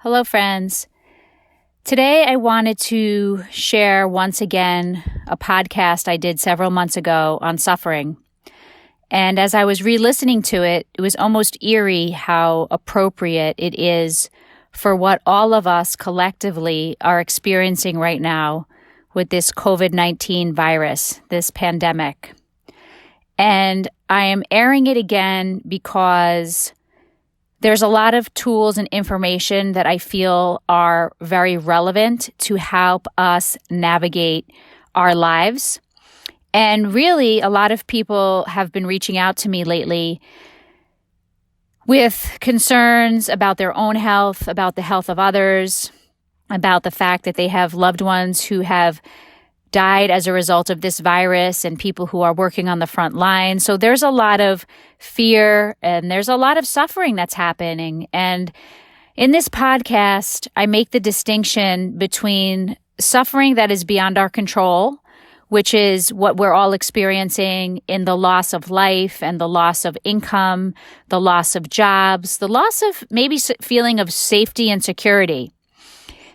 Hello, friends. Today, I wanted to share once again a podcast I did several months ago on suffering. And as I was re-listening to it, it was almost eerie how appropriate it is for what all of us collectively are experiencing right now with this COVID-19 virus, this pandemic. And I am airing it again because there's a lot of tools and information that I feel are very relevant to help us navigate our lives. And really, a lot of people have been reaching out to me lately with concerns about their own health, about the health of others, about the fact that they have loved ones who have died as a result of this virus and people who are working on the front line. So there's a lot of fear and there's a lot of suffering that's happening. And in this podcast, I make the distinction between suffering that is beyond our control, which is what we're all experiencing in the loss of life and the loss of income, the loss of jobs, the loss of maybe feeling of safety and security.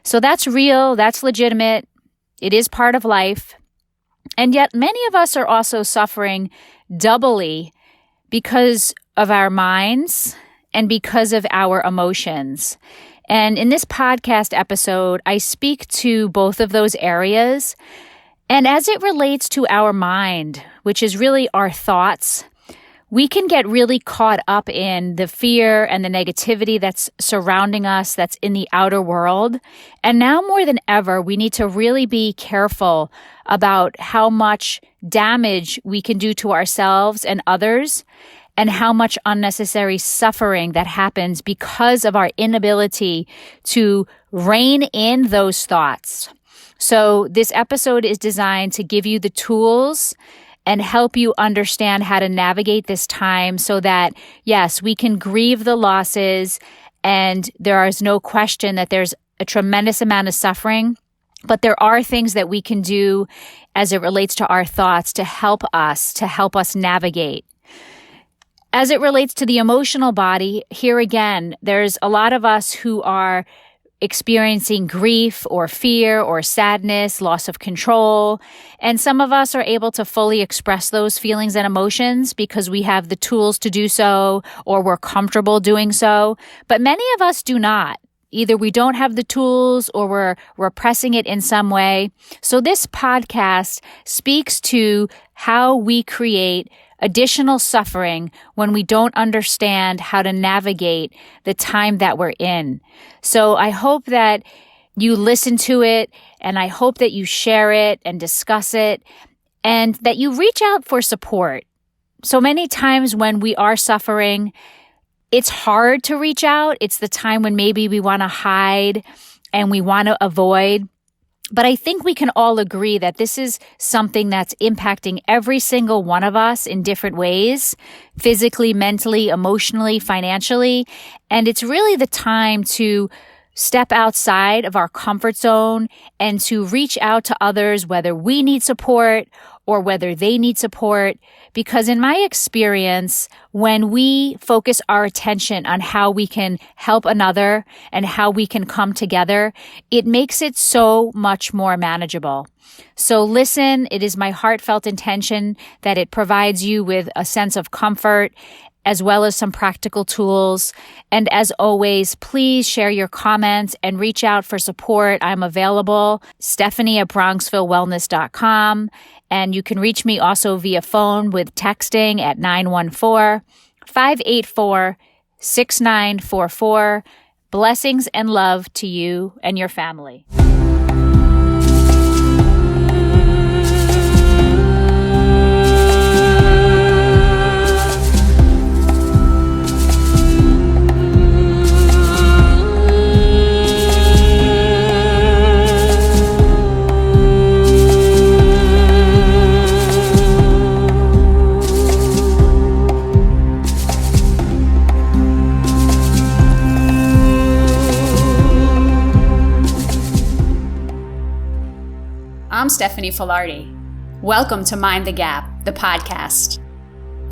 So that's real, that's legitimate. It is part of life. And yet many of us are also suffering doubly because of our minds and because of our emotions. And in this podcast episode, I speak to both of those areas. And as it relates to our mind, which is really our thoughts, we can get really caught up in the fear and the negativity that's surrounding us, that's in the outer world. And now more than ever, we need to really be careful about how much damage we can do to ourselves and others, and how much unnecessary suffering that happens because of our inability to rein in those thoughts. So this episode is designed to give you the tools and help you understand how to navigate this time so that, yes, we can grieve the losses, and there is no question that there's a tremendous amount of suffering, but there are things that we can do as it relates to our thoughts to help us navigate. As it relates to the emotional body, here again, there's a lot of us who are experiencing grief or fear or sadness, loss of control. And some of us are able to fully express those feelings and emotions because we have the tools to do so or we're comfortable doing so. But many of us do not. Either we don't have the tools or we're repressing it in some way. So this podcast speaks to how we create additional suffering when we don't understand how to navigate the time that we're in. So I hope that you listen to it, and I hope that you share it and discuss it, and that you reach out for support. So many times when we are suffering, it's hard to reach out. It's the time when maybe we want to hide and we want to avoid. But I think we can all agree that this is something that's impacting every single one of us in different ways, physically, mentally, emotionally, financially. And it's really the time to step outside of our comfort zone and to reach out to others, whether we need support or whether they need support. Because in my experience, when we focus our attention on how we can help another and how we can come together, it makes it so much more manageable. So listen, it is my heartfelt intention that it provides you with a sense of comfort as well as some practical tools. And as always, please share your comments and reach out for support. I'm available, Stephanie@BronxvilleWellness.com. And you can reach me also via phone with texting at 914-584-6944. Blessings and love to you and your family. I'm Stephanie Filardi. Welcome to Mind the Gap, the podcast.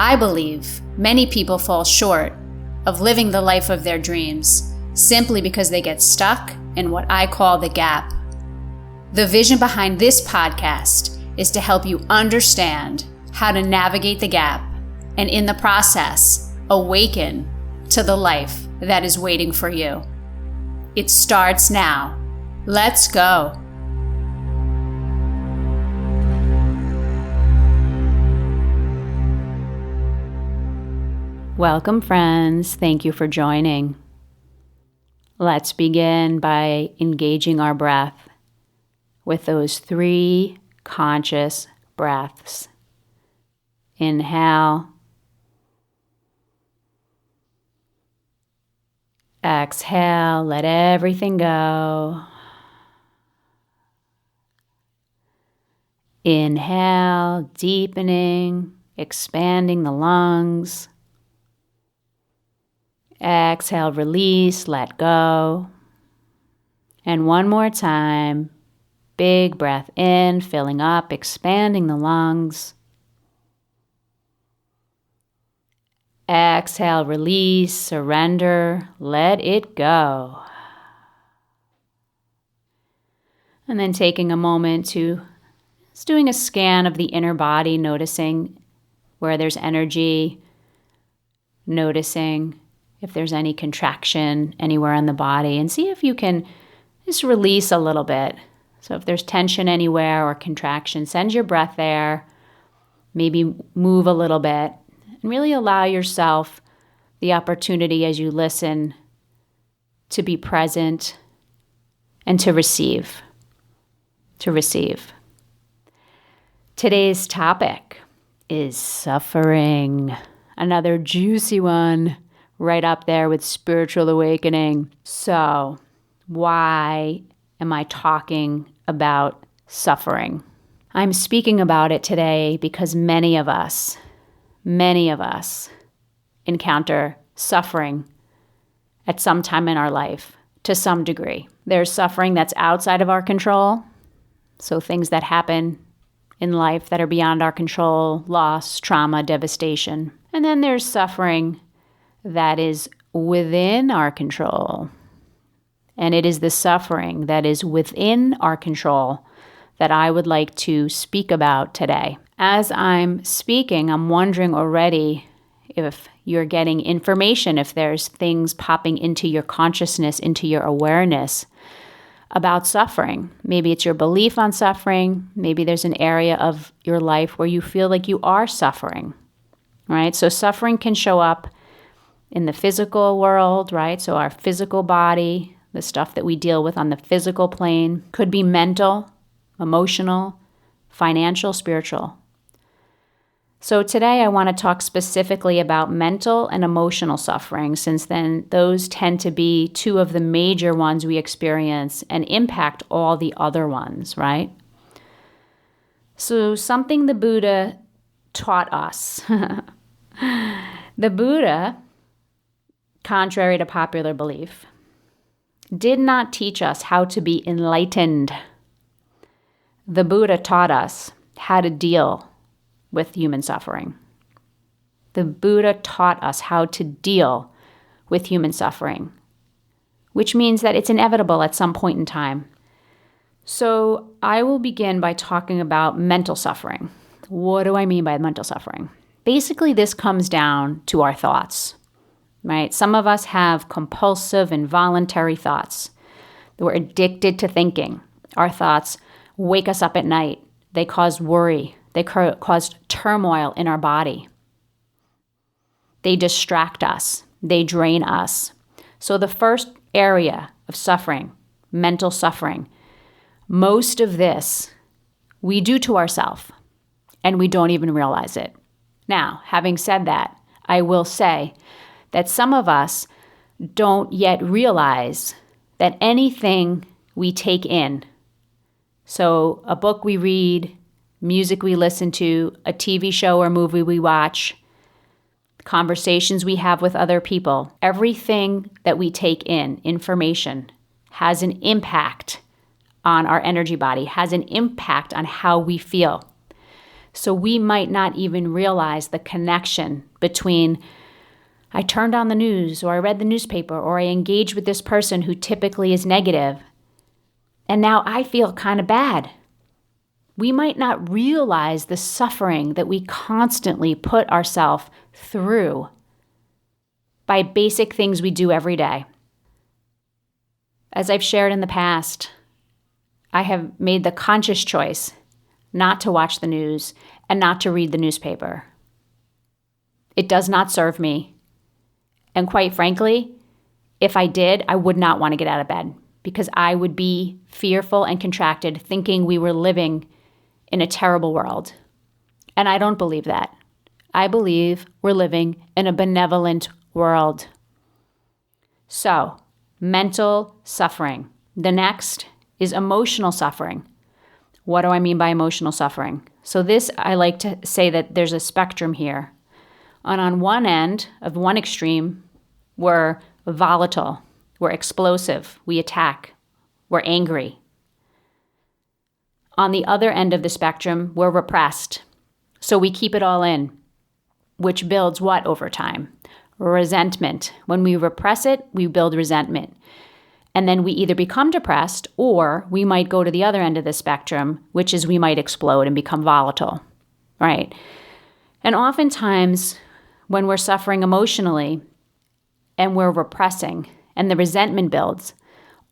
I believe many people fall short of living the life of their dreams simply because they get stuck in what I call the gap. The vision behind this podcast is to help you understand how to navigate the gap and in the process, awaken to the life that is waiting for you. It starts now. Let's go. Welcome, friends. Thank you for joining. Let's begin by engaging our breath with those 3 conscious breaths. Inhale. Exhale, let everything go. Inhale, deepening, expanding the lungs. Exhale, release, let go. And one more time, big breath in, filling up, expanding the lungs. Exhale, release, surrender, let it go. And then taking a moment to just doing a scan of the inner body, noticing where there's energy, noticing if there's any contraction anywhere in the body, and see if you can just release a little bit. So if there's tension anywhere or contraction, send your breath there, maybe move a little bit, and really allow yourself the opportunity as you listen to be present and to receive. Today's topic is suffering, another juicy one. Right up there with spiritual awakening. So, why am I talking about suffering? I'm speaking about it today because many of us encounter suffering at some time in our life to some degree. There's suffering that's outside of our control, so things that happen in life that are beyond our control, loss, trauma, devastation. And then there's suffering that is within our control. And it is the suffering that is within our control that I would like to speak about today. As I'm speaking, I'm wondering already if you're getting information, if there's things popping into your consciousness, into your awareness about suffering. Maybe it's your belief on suffering. Maybe there's an area of your life where you feel like you are suffering, right? So suffering can show up in the physical world, right? So our physical body, the stuff that we deal with on the physical plane, could be mental, emotional, financial, spiritual. So today I want to talk specifically about mental and emotional suffering, since then those tend to be 2 of the major ones we experience and impact all the other ones, right? So something the Buddha taught us. The Buddha, contrary to popular belief, did not teach us how to be enlightened. The Buddha taught us how to deal with human suffering. The Buddha taught us how to deal with human suffering, which means that it's inevitable at some point in time. So I will begin by talking about mental suffering. What do I mean by mental suffering? Basically, this comes down to our thoughts. Right? Some of us have compulsive, involuntary thoughts. We're addicted to thinking. Our thoughts wake us up at night. They cause worry. They cause turmoil in our body. They distract us. They drain us. So the first area of suffering, mental suffering, most of this we do to ourselves, and we don't even realize it. Now, having said that, I will say that some of us don't yet realize that anything we take in, so a book we read, music we listen to, a TV show or movie we watch, conversations we have with other people, everything that we take in, information, has an impact on our energy body, has an impact on how we feel. So we might not even realize the connection between I turned on the news, or I read the newspaper, or I engaged with this person who typically is negative, and now I feel kind of bad. We might not realize the suffering that we constantly put ourselves through by basic things we do every day. As I've shared in the past, I have made the conscious choice not to watch the news and not to read the newspaper. It does not serve me. And quite frankly, if I did, I would not want to get out of bed because I would be fearful and contracted, thinking we were living in a terrible world. And I don't believe that. I believe we're living in a benevolent world. So, mental suffering. The next is emotional suffering. What do I mean by emotional suffering? So this, I like to say that there's a spectrum here. And on one end of one extreme, we're volatile, we're explosive, we attack, we're angry. On the other end of the spectrum, we're repressed. So we keep it all in, which builds what over time? Resentment. When we repress it, we build resentment. And then we either become depressed or we might go to the other end of the spectrum, which is we might explode and become volatile, right? And oftentimes when we're suffering emotionally and we're repressing and the resentment builds,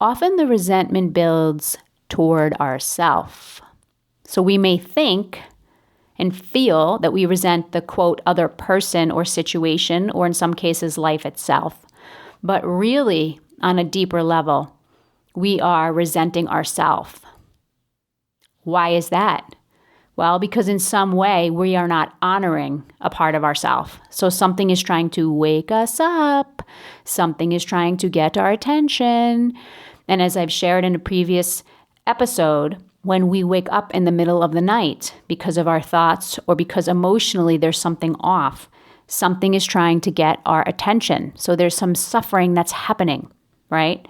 often the resentment builds toward ourselves. So we may think and feel that we resent the, quote, other person or situation, or in some cases, life itself. But really, on a deeper level, we are resenting ourselves. Why is that? Well, because in some way, we are not honoring a part of ourselves. So something is trying to wake us up. Something is trying to get our attention. And as I've shared in a previous episode, when we wake up in the middle of the night because of our thoughts or because emotionally there's something off, something is trying to get our attention. So there's some suffering that's happening, right?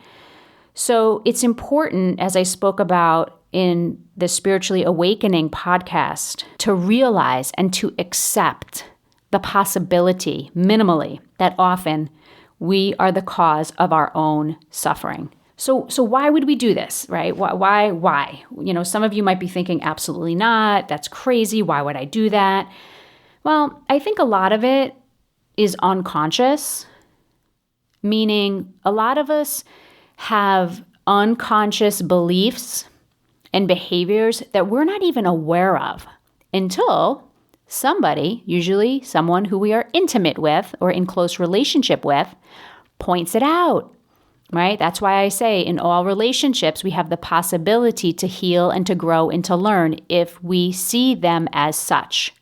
So it's important, as I spoke about in the Spiritually Awakening podcast, to realize and to accept the possibility, minimally, that often we are the cause of our own suffering. So why would we do this, right? Why? You know, some of you might be thinking, absolutely not. That's crazy. Why would I do that? Well, I think a lot of it is unconscious, meaning a lot of us have unconscious beliefs and behaviors that we're not even aware of until somebody, usually someone who we are intimate with or in close relationship with, points it out. Right? That's why I say in all relationships, we have the possibility to heal and to grow and to learn if we see them as such.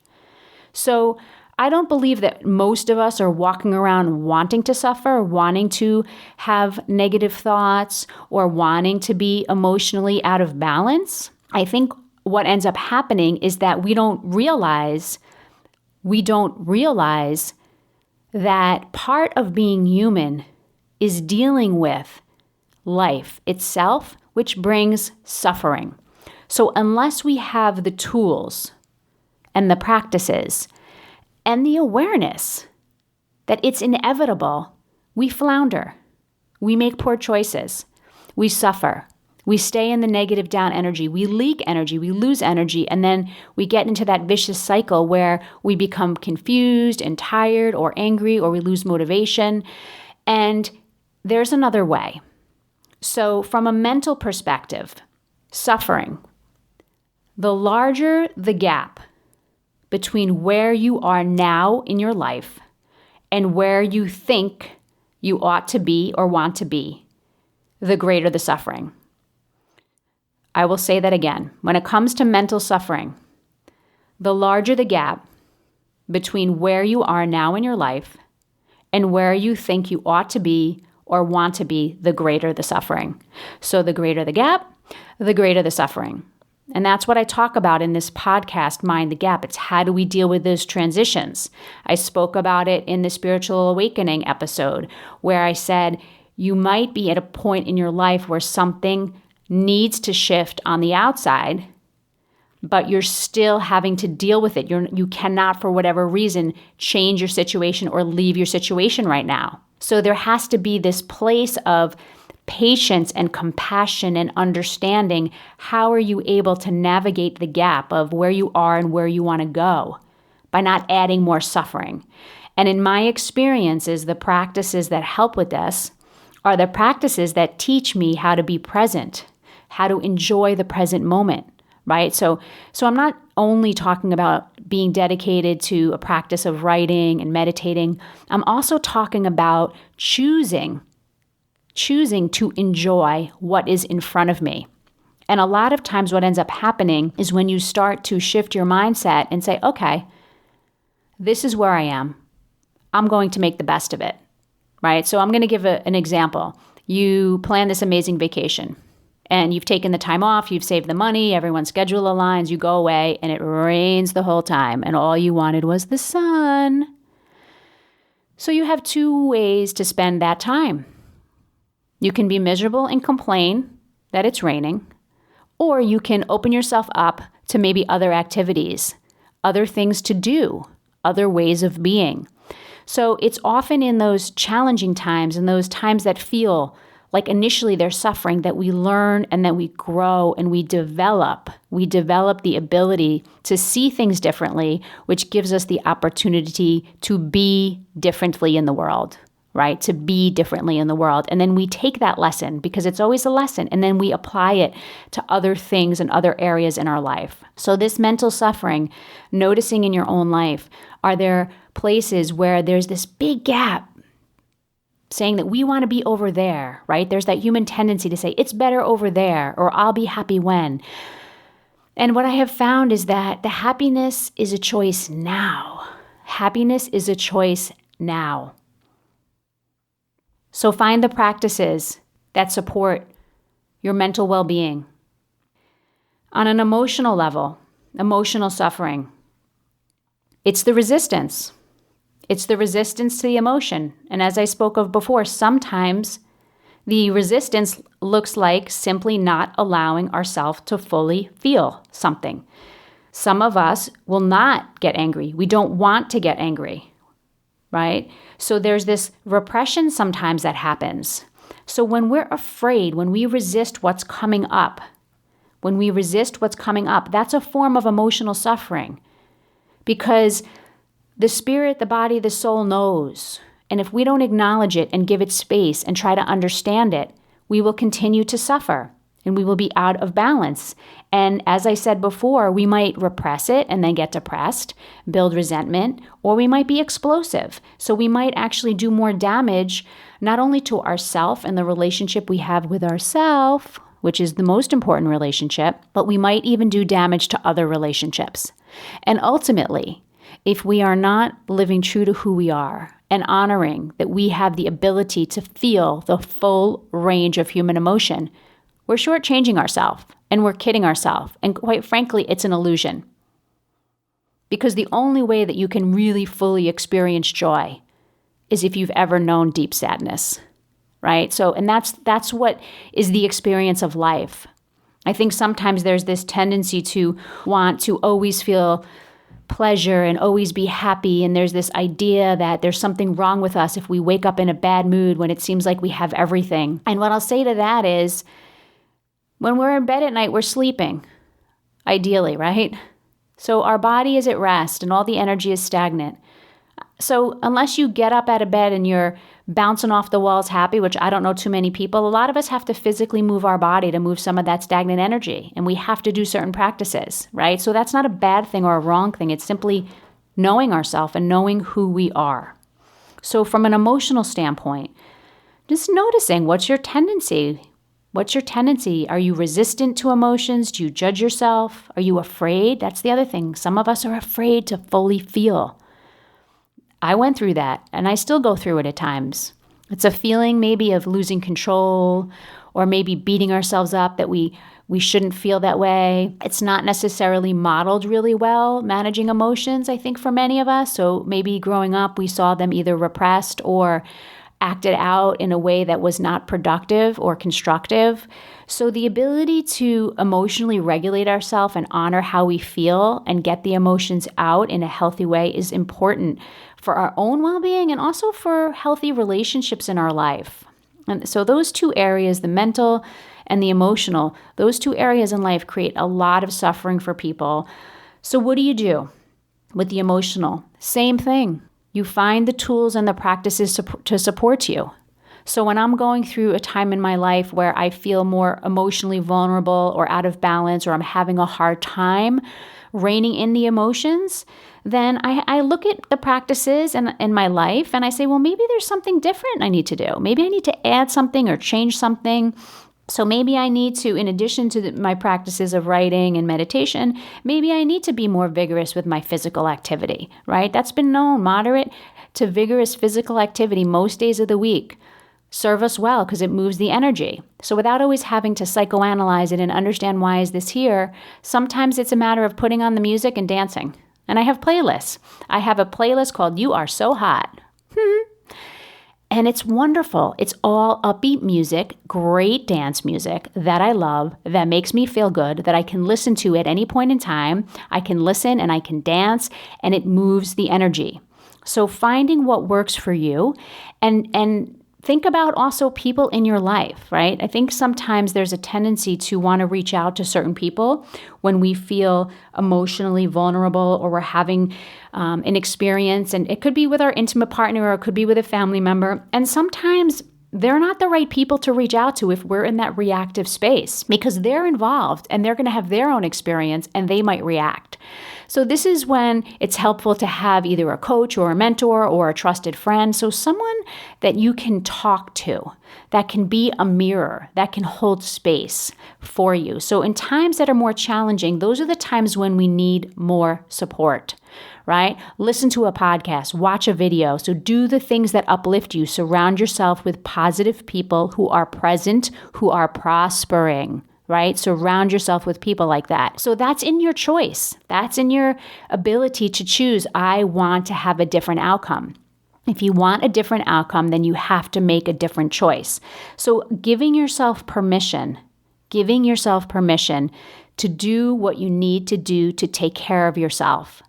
So I don't believe that most of us are walking around wanting to suffer, wanting to have negative thoughts, or wanting to be emotionally out of balance. I think what ends up happening is that we don't realize that part of being human is dealing with life itself, which brings suffering. So unless we have the tools and the practices and the awareness that it's inevitable, we flounder. We make poor choices. We suffer. We stay in the negative down energy. We leak energy. We lose energy. And then we get into that vicious cycle where we become confused and tired or angry, or we lose motivation. And there's another way. So from a mental perspective, suffering, the larger the gap between where you are now in your life and where you think you ought to be or want to be, the greater the suffering. I will say that again. When it comes to mental suffering, the larger the gap between where you are now in your life and where you think you ought to be or want to be, the greater the suffering. So the greater the gap, the greater the suffering. And that's what I talk about in this podcast, Mind the Gap. It's how do we deal with those transitions? I spoke about it in the Spiritual Awakening episode, where I said you might be at a point in your life where something needs to shift on the outside, but you're still having to deal with it. You cannot, for whatever reason, change your situation or leave your situation right now. So there has to be this place of patience and compassion and understanding. How are you able to navigate the gap of where you are and where you want to go by not adding more suffering? And in my experiences, the practices that help with this are the practices that teach me how to be present, how to enjoy the present moment, right? So I'm not only talking about being dedicated to a practice of writing and meditating. I'm also talking about choosing to enjoy what is in front of me. And a lot of times what ends up happening is when you start to shift your mindset and say, okay, this is where I am. I'm going to make the best of it, right? So I'm going to give an example. You plan this amazing vacation and you've taken the time off, you've saved the money, everyone's schedule aligns, you go away and it rains the whole time and all you wanted was the sun. So you have two ways to spend that time. You can be miserable and complain that it's raining, or you can open yourself up to maybe other activities, other things to do, other ways of being. So it's often in those challenging times and those times that feel like initially they're suffering that we learn and that we grow and we develop. We develop the ability to see things differently, which gives us the opportunity to be differently in the world, right? To be differently in the world. And then we take that lesson, because it's always a lesson, and then we apply it to other things and other areas in our life. So this mental suffering, noticing in your own life, are there places where there's this big gap, saying that we want to be over there, right? There's that human tendency to say, it's better over there, or I'll be happy when. And what I have found is that the happiness is a choice now. Happiness is a choice now. So find the practices that support your mental well-being. On an emotional level, emotional suffering, it's the resistance. It's the resistance to the emotion. And as I spoke of before, sometimes the resistance looks like simply not allowing ourselves to fully feel something. Some of us will not get angry. We don't want to get angry, right? So there's this repression sometimes that happens. So when we're afraid, when we resist what's coming up, that's a form of emotional suffering, because the spirit, the body, the soul knows. And if we don't acknowledge it and give it space and try to understand it, we will continue to suffer and we will be out of balance. And as I said before, we might repress it and then get depressed, build resentment, or we might be explosive. So we might actually do more damage, not only to ourself and the relationship we have with ourself, which is the most important relationship, but we might even do damage to other relationships. And ultimately, if we are not living true to who we are and honoring that we have the ability to feel the full range of human emotion, we're shortchanging ourselves and we're kidding ourselves. And quite frankly, it's an illusion. Because the only way that you can really fully experience joy is if you've ever known deep sadness, right? So, and that's what is the experience of life. I think sometimes there's this tendency to want to always feel pleasure and always be happy. And there's this idea that there's something wrong with us if we wake up in a bad mood when it seems like we have everything. And what I'll say to that is, when we're in bed at night, we're sleeping, ideally, right? So our body is at rest and all the energy is stagnant. So unless you get up out of bed and you're bouncing off the walls happy, which I don't know too many people, a lot of us have to physically move our body to move some of that stagnant energy. And we have to do certain practices, right? So that's not a bad thing or a wrong thing. It's simply knowing ourselves and knowing who we are. So from an emotional standpoint, just noticing what's your tendency. What's your tendency? Are you resistant to emotions? Do you judge yourself? Are you afraid? That's the other thing. Some of us are afraid to fully feel. I went through that, and I still go through it at times. It's a feeling maybe of losing control, or maybe beating ourselves up that we shouldn't feel that way. It's not necessarily modeled really well, managing emotions, I think, for many of us. So maybe growing up, we saw them either repressed or acted out in a way that was not productive or constructive. So the ability to emotionally regulate ourselves and honor how we feel and get the emotions out in a healthy way is important for our own well-being and also for healthy relationships in our life. And so those two areas, the mental and the emotional, those two areas in life create a lot of suffering for people. So what do you do with the emotional? Same thing. You find the tools and the practices to support you. So when I'm going through a time in my life where I feel more emotionally vulnerable or out of balance, or I'm having a hard time reining in the emotions, then I look at the practices in my life and I say, well, maybe there's something different I need to do. Maybe I need to add something or change something. So maybe I need to, in addition to my practices of writing and meditation, maybe I need to be more vigorous with my physical activity, right? That's been known. Moderate to vigorous physical activity most days of the week serve us well because it moves the energy. So without always having to psychoanalyze it and understand why is this here, sometimes it's a matter of putting on the music and dancing. And I have playlists. I have a playlist called You Are So Hot. And it's wonderful. It's all upbeat music, great dance music that I love, that makes me feel good, that I can listen to at any point in time. I can listen and I can dance, and it moves the energy. So finding what works for you and think about also people in your life, right? I think sometimes there's a tendency to want to reach out to certain people when we feel emotionally vulnerable or we're having an experience. And it could be with our intimate partner or it could be with a family member. And sometimes they're not the right people to reach out to if we're in that reactive space because they're involved and they're going to have their own experience and they might react. So this is when it's helpful to have either a coach or a mentor or a trusted friend. So someone that you can talk to, that can be a mirror, that can hold space for you. So in times that are more challenging, those are the times when we need more support, right? Listen to a podcast, watch a video. So do the things that uplift you. Surround yourself with positive people who are present, who are prospering, right? Surround yourself with people like that. So that's in your choice. That's in your ability to choose. I want to have a different outcome. If you want a different outcome, then you have to make a different choice. So giving yourself permission to do what you need to do to take care of yourself.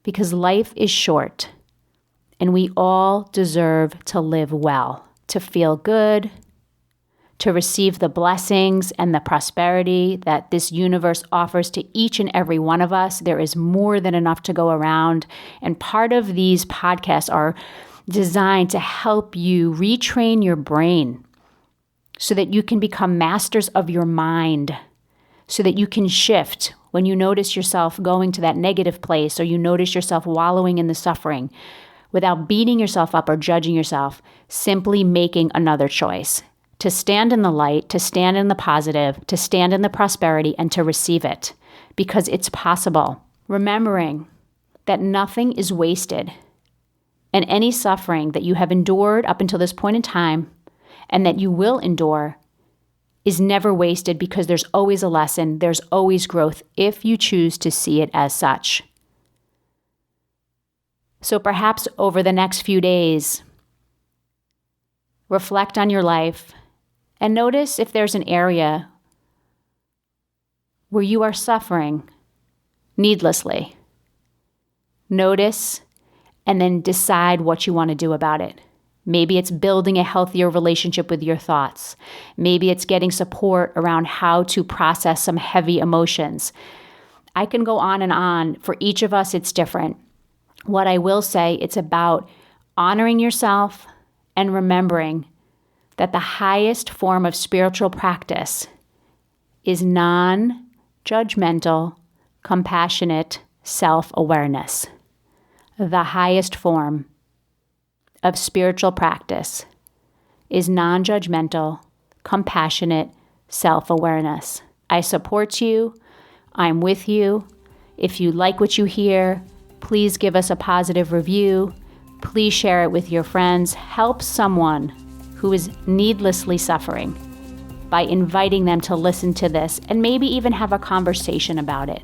Because life is short and we all deserve to live well, to feel good, to receive the blessings and the prosperity that this universe offers to each and every one of us. There is more than enough to go around. And part of these podcasts are designed to help you retrain your brain so that you can become masters of your mind, so that you can shift when you notice yourself going to that negative place or you notice yourself wallowing in the suffering without beating yourself up or judging yourself, simply making another choice. To stand in the light, to stand in the positive, to stand in the prosperity, and to receive it, because it's possible. Remembering that nothing is wasted, and any suffering that you have endured up until this point in time, and that you will endure, is never wasted because there's always a lesson, there's always growth, if you choose to see it as such. So perhaps over the next few days, reflect on your life, and notice if there's an area where you are suffering needlessly. Notice and then decide what you want to do about it. Maybe it's building a healthier relationship with your thoughts. Maybe it's getting support around how to process some heavy emotions. I can go on and on. For each of us, it's different. What I will say, it's about honoring yourself and remembering that the highest form of spiritual practice is non-judgmental, compassionate self-awareness. The highest form of spiritual practice is non-judgmental, compassionate self-awareness. I support you. I'm with you. If you like what you hear, please give us a positive review. Please share it with your friends. Help someone who is needlessly suffering by inviting them to listen to this and maybe even have a conversation about it.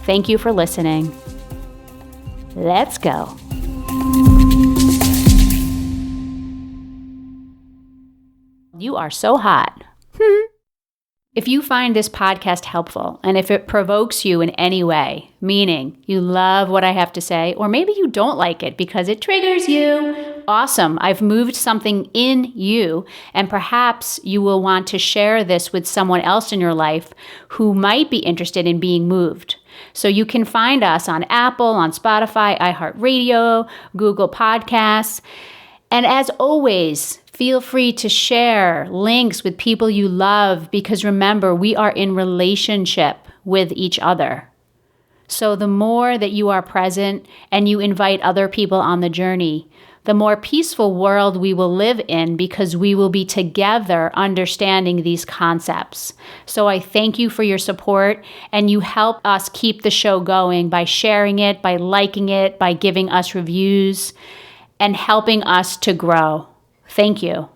Thank you for listening. Let's go. You are so hot. If you find this podcast helpful and if it provokes you in any way, meaning you love what I have to say, or maybe you don't like it because it triggers you, awesome. I've moved something in you, and perhaps you will want to share this with someone else in your life who might be interested in being moved. So you can find us on Apple, on Spotify, iHeartRadio, Google Podcasts. And as always, feel free to share links with people you love, because remember, we are in relationship with each other. So the more that you are present and you invite other people on the journey, the more peaceful world we will live in, because we will be together understanding these concepts. So I thank you for your support, and you help us keep the show going by sharing it, by liking it, by giving us reviews, and helping us to grow. Thank you.